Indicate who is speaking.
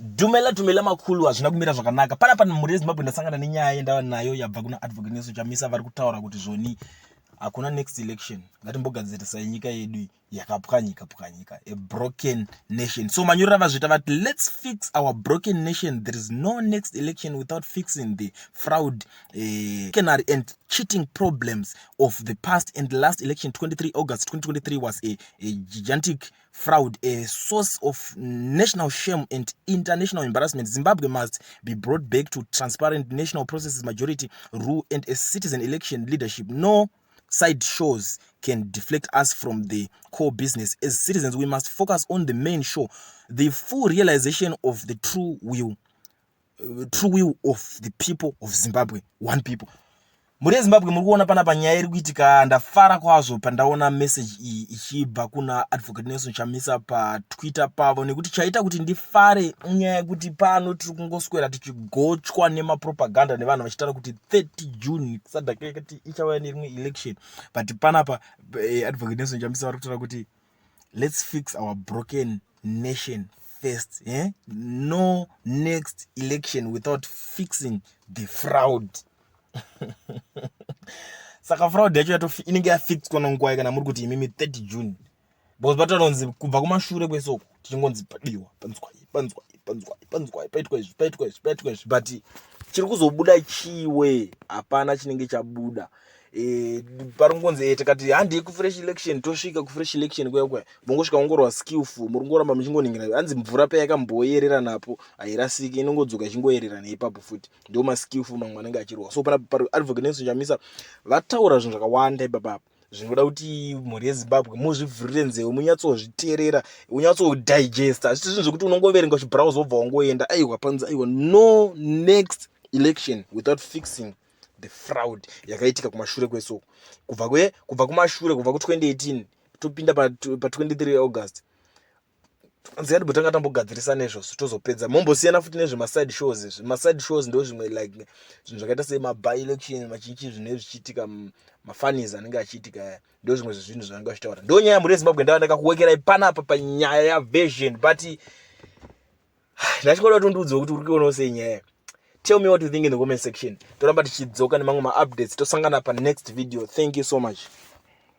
Speaker 1: Dumela makulu hazvina kumira zvakanaka. Panapa muri Zimbabwe ndasangana nenyaya yendava nayo yabva kuna advocate Chamisa vari kutaura kuti zvoni hakuna next election. Ngatimbogadzirisai nyika yedu yakapwanyika. A broken nation. So manyora vazvita vati let's fix our broken nation. There is no next election without fixing the fraud and cheating problems of the past. And the last election, 23 August 2023, was a gigantic fraud, a source of national shame and international embarrassment. Zimbabwe must be brought back to transparent national processes, majority rule, and a citizen election leadership. No side shows can deflect us from the core business. As citizens, we must focus on the main show, the full realization of the true will of the people of Zimbabwe, one people. Muri Zimbabwe muri kuona panapa nyaya iri kuitika. Ndafara kwazvo pandaona message iyi ichibva kuna advocate Chamisa pa Twitter pavo, nekuti chaita kuti ndifare nyaya yekuti pano tiri kungoswera tichigochwa nemapropaganda nevanhu vachitaura kuti 30 June sadaka yakati ichauya nerimwe election. But panapa advocate Chamisa vari kutaura kuti let's fix our broken nation first. No next election without fixing the fraud. Saka fraud yacho inenge yafix kona nguwa kana muri kuti imimi 30 June. Because batanonzi kubva kumashure kwesoko tichingonzi padiwa panzwa paitwa izvi but chiri kuzobuda chiwe hapana chinenge chabuda. Paringonzi tikati handi kufresh election tosvika kufresh election kwekwe vongosvika ongorwa skillful muri ngoramba muchingoningira hanzi mvura payakamboyerera napo hairasiki inongodzoka ichingoyerera neipapo futi ndio ma skillful mamwe anenge achirwa. So pana advocate Chamisa vataura zvinhu zvakawanda ipapo zvinoda kuti mhuri yeZimbabwe muzvivhurire nzeve munyatsozviteerera unyatsodigesta. Hazvisi zvinhu zvokuti unongoverenga chibrowser wobva wangoenda aiwa panzi aiwa. No next election without fixing the fraud yakaitika kumashure kwesoko kubva kumashure kubva ku2018 topinda pa 23 August. Nziyadi tanga tambogadzirisa nezvozvo tozopedza mombosiyana futi nezvemaside shows. Izvi maside shows ndo zvimwe like zvinhu zvakaita sema-by election machichi zvinenge zvichiitika mafanies anenge achiitika ndo zvimwe zvezvinhu zvanenge achitaura. Ndo nyaya muri Zimbabwe ndava ndakakuwekerai panapa panyaya yaversion but ndachingoda kuti undiudze kuti uri kuonawo sei nyaya. Tell me what you think in the comment section. Toramba tichidzoka nemamwe ma-updates tosangana pa next video. Thank you so much.